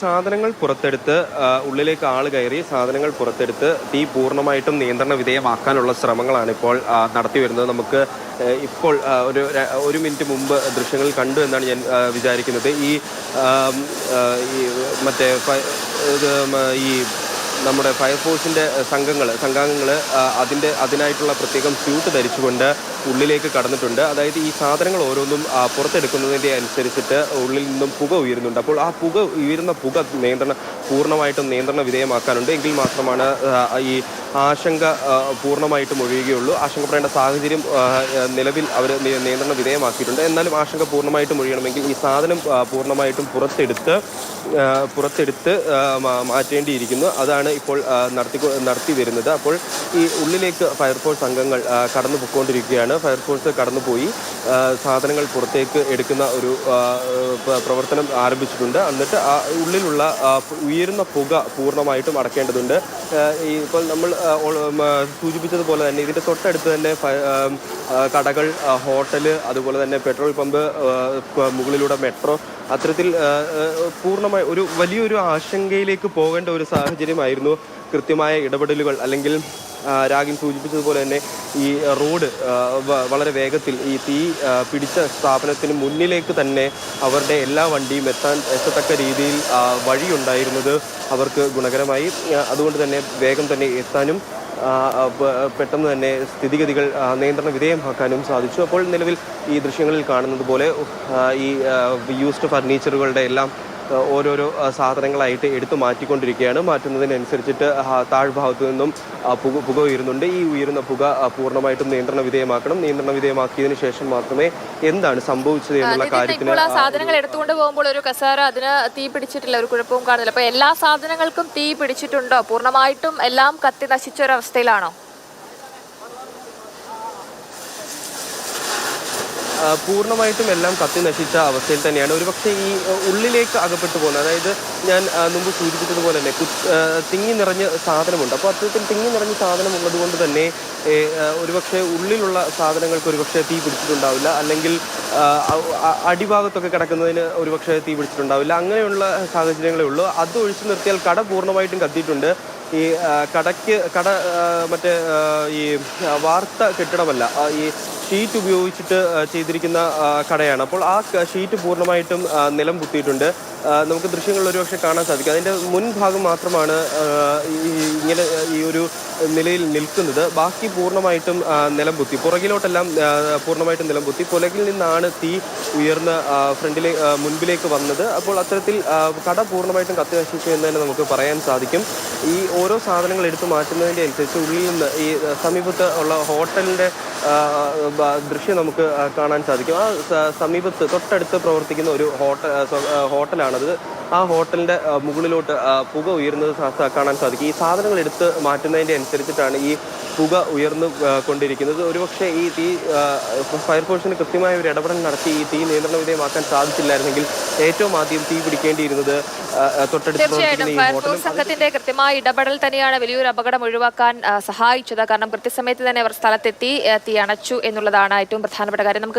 സാധനങ്ങൾ പുറത്തെടുത്ത് ഉള്ളിലേക്ക് ആള് കയറി സാധനങ്ങൾ പുറത്തെടുത്ത് തീ പൂർണ്ണമായിട്ടും നിയന്ത്രണ വിധേയമാക്കാനുള്ള ശ്രമങ്ങളാണ് ഇപ്പോൾ നടത്തി വരുന്നത്. നമുക്ക് ഇപ്പോൾ ഒരു മിനിറ്റ് മുമ്പ് ദൃശ്യങ്ങൾ കണ്ടു എന്നാണ് ഞാൻ വിചാരിക്കുന്നത്. ഈ മറ്റേ ഈ നമ്മുടെ ഫയർഫോഴ്സിൻ്റെ സംഘാംഗങ്ങൾ അതിനായിട്ടുള്ള പ്രത്യേകം സ്യൂട്ട് ധരിച്ചുകൊണ്ട് ഉള്ളിലേക്ക് കടന്നിട്ടുണ്ട്. അതായത് ഈ സാധനങ്ങൾ ഓരോന്നും പുറത്തെടുക്കുന്നതിൻ്റെ അനുസരിച്ചിട്ട് ഉള്ളിൽ നിന്നും പുക ഉയരുന്നുണ്ട്. അപ്പോൾ ആ ഉയരുന്ന പുക പൂർണ്ണമായിട്ടും നിയന്ത്രണ വിധേയമാക്കാനുണ്ട്. എങ്കിൽ മാത്രമാണ് ഈ ആശങ്ക പൂർണ്ണമായിട്ടും ഒഴിയുകയുള്ളൂ. ആശങ്കപ്പെടേണ്ട സാഹചര്യം നിലവിൽ അവർ നിയന്ത്രണ വിധേയമാക്കിയിട്ടുണ്ട്. എന്നാലും ആശങ്ക പൂർണ്ണമായിട്ടും ഒഴിയണമെങ്കിൽ ഈ സാധനം പൂർണ്ണമായിട്ടും പുറത്തെടുത്ത് മാറ്റേണ്ടിയിരിക്കുന്നു. അതാണ് ഇപ്പോൾ നടത്തി വരുന്നത്. അപ്പോൾ ഈ ഉള്ളിലേക്ക് ഫയർഫോഴ്സ് അംഗങ്ങൾ കടന്നു പോയിക്കൊണ്ടിരിക്കുകയാണ്. ഫയർഫോഴ്സ് കടന്നുപോയി സാധനങ്ങൾ പുറത്തേക്ക് എടുക്കുന്ന ഒരു പ്രവർത്തനം ആരംഭിച്ചിട്ടുണ്ട്. എന്നിട്ട് ആ ഉള്ളിലുള്ള ഉയരുന്ന പുക പൂർണ്ണമായിട്ടും അടക്കേണ്ടതുണ്ട്. ഇപ്പോൾ നമ്മൾ സൂചിപ്പിച്ചതുപോലെ തന്നെ ഇതിൻ്റെ തൊട്ടടുത്ത് തന്നെ കടകൾ, ഹോട്ടല്, അതുപോലെ തന്നെ പെട്രോൾ പമ്പ്, മുകളിലൂടെ മെട്രോ, അത്തരത്തിൽ പൂർണ്ണമായി വലിയൊരു ആശങ്കയിലേക്ക് പോകേണ്ട ഒരു സാഹചര്യമായിരുന്നു. കൃത്യമായ ഇടപെടലുകൾ അല്ലെങ്കിൽ രാഗിൻ സൂചിപ്പിച്ചതുപോലെ തന്നെ ഈ റോഡ് വളരെ വേഗത്തിൽ ഈ തീ പിടിച്ച സ്ഥാപനത്തിന് മുന്നിലേക്ക് തന്നെ അവരുടെ എല്ലാ വണ്ടിയും എത്തത്തക്ക രീതിയിൽ വഴിയുണ്ടായിരുന്നത് അവർക്ക് ഗുണകരമായി. അതുകൊണ്ട് തന്നെ വേഗം തന്നെ എത്താനും പെട്ടെന്ന് തന്നെ സ്ഥിതിഗതികൾ നിയന്ത്രണ വിധേയമാക്കാനും സാധിച്ചു. അപ്പോൾ നിലവിൽ ഈ ദൃശ്യങ്ങളിൽ കാണുന്നത് പോലെ ഈ യൂസ്ഡ് ഫർണിച്ചറുകളുടെ എല്ലാം ഓരോരോ സാധനങ്ങളായിട്ട് എടുത്തു മാറ്റിക്കൊണ്ടിരിക്കുകയാണ്. മാറ്റുന്നതിനനുസരിച്ചിട്ട് താഴ്ഭാഗത്തു നിന്നും പുക ഉയരുന്നുണ്ട്. ഈ ഉയരുന്ന പുക പൂർണ്ണമായിട്ടും നിയന്ത്രണ വിധേയമാക്കണം. നിയന്ത്രണ വിധേയമാക്കിയതിനു ശേഷം മാത്രമേ എന്താണ് സംഭവിച്ചത് എന്നുള്ള കാര്യത്തിന്. സാധനങ്ങൾ എടുത്തുകൊണ്ട് പോകുമ്പോൾ ഒരു കസേര അതിന് തീ പിടിച്ചിട്ടില്ല, ഒരു കുഴപ്പവും കാണുന്നില്ല. അപ്പൊ എല്ലാ സാധനങ്ങൾക്കും തീ പിടിച്ചിട്ടുണ്ടോ? പൂർണ്ണമായിട്ടും എല്ലാം കത്തി നശിച്ച ഒരു അവസ്ഥയിലാണോ? പൂർണ്ണമായിട്ടും എല്ലാം കത്തി നശിച്ച അവസ്ഥയിൽ തന്നെയാണ്. ഒരുപക്ഷെ ഈ ഉള്ളിലേക്ക് അകപ്പെട്ടു പോകുന്നത്, അതായത് ഞാൻ മുമ്പ് സൂചിപ്പിച്ചതുപോലെ തന്നെ തിങ്ങി നിറഞ്ഞ സാധനമുണ്ട്. അപ്പോൾ അത്തരത്തിൽ തിങ്ങി നിറഞ്ഞ സാധനം ഉള്ളത് കൊണ്ട് തന്നെ ഒരുപക്ഷെ ഉള്ളിലുള്ള സാധനങ്ങൾക്ക് ഒരുപക്ഷെ തീ പിടിച്ചിട്ടുണ്ടാവില്ല, അല്ലെങ്കിൽ അടിഭാഗത്തൊക്കെ കിടക്കുന്നതിന് ഒരുപക്ഷെ തീ പിടിച്ചിട്ടുണ്ടാവില്ല. അങ്ങനെയുള്ള സാഹചര്യങ്ങളേ ഉള്ളൂ. അത് ഒഴിച്ചു നിർത്തിയാൽ കട പൂർണ്ണമായിട്ടും കത്തിയിട്ടുണ്ട്. ഈ കട മറ്റേ ഈ വാർത്ത കെട്ടിടമല്ല, ഈ ഷീറ്റ് ഉപയോഗിച്ചിട്ട് ചെയ്തിരിക്കുന്ന കടയാണ്. അപ്പോൾ ആ ഷീറ്റ് പൂർണ്ണമായിട്ടും നിലം പൊത്തിയിട്ടുണ്ട്. നമുക്ക് ദൃശ്യങ്ങളിൽ ഒരുപക്ഷെ കാണാൻ സാധിക്കും. അതിൻ്റെ മുൻഭാഗം മാത്രമാണ് ഇങ്ങനെ ഈ ഒരു നിലയിൽ നിൽക്കുന്നത്. ബാക്കി പൂർണ്ണമായിട്ടും നിലം പൊത്തി. പുറകിലോട്ടെല്ലാം പൂർണ്ണമായിട്ടും നിലം പൊത്തി. പുറകിൽ നിന്നാണ് തീ ഉയർന്ന് മുൻപിലേക്ക് വന്നത്. അപ്പോൾ അത്തരത്തിൽ കട പൂർണ്ണമായിട്ടും കത്തി നശിച്ചു എന്ന് തന്നെ നമുക്ക് പറയാൻ സാധിക്കും. ഈ ഓരോ സാധനങ്ങൾ എടുത്തു മാറ്റുന്നതിൻ്റെ അനുസരിച്ച് ഉള്ളിൽ നിന്ന് ഈ സമീപത്ത് ഉള്ള ഹോട്ടലിൻ്റെ ദൃശ്യം നമുക്ക് കാണാൻ സാധിക്കും. ആ സമീപത്ത് തൊട്ടടുത്ത് പ്രവർത്തിക്കുന്ന ഒരു ഹോട്ടലാണത്. ആ ഹോട്ടലിൻ്റെ മുകളിലോട്ട് പുക ഉയർന്നത് കാണാൻ സാധിക്കും. ഈ സാധനങ്ങൾ എടുത്ത് മാറ്റുന്നതിൻ്റെ അനുസരിച്ചിട്ടാണ് ഈ പുക ഉയർന്നു കൊണ്ടിരിക്കുന്നത്. ഒരുപക്ഷെ ഈ തീ ഫയർഫോഴ്സിന് കൃത്യമായ ഒരു ഇടപെടൽ നടത്തി ഈ തീ നിയന്ത്രണ വിധേയമാക്കാൻ സാധിച്ചില്ലായിരുന്നെങ്കിൽ ഏറ്റവും ആദ്യം തീ പിടിക്കേണ്ടിയിരുന്നത് തീർച്ചയായിട്ടും ഫയർഫോഴ്സ് സംഘത്തിന്റെ കൃത്യമായ ഇടപെടൽ തന്നെയാണ് വലിയൊരു അപകടം ഒഴിവാക്കാൻ സഹായിച്ചത്. കാരണം കൃത്യസമയത്ത് തന്നെ അവർ സ്ഥലത്തെത്തി തീ അണച്ചു എന്നുള്ളതാണ് ഏറ്റവും പ്രധാനപ്പെട്ട കാര്യം. നമുക്ക്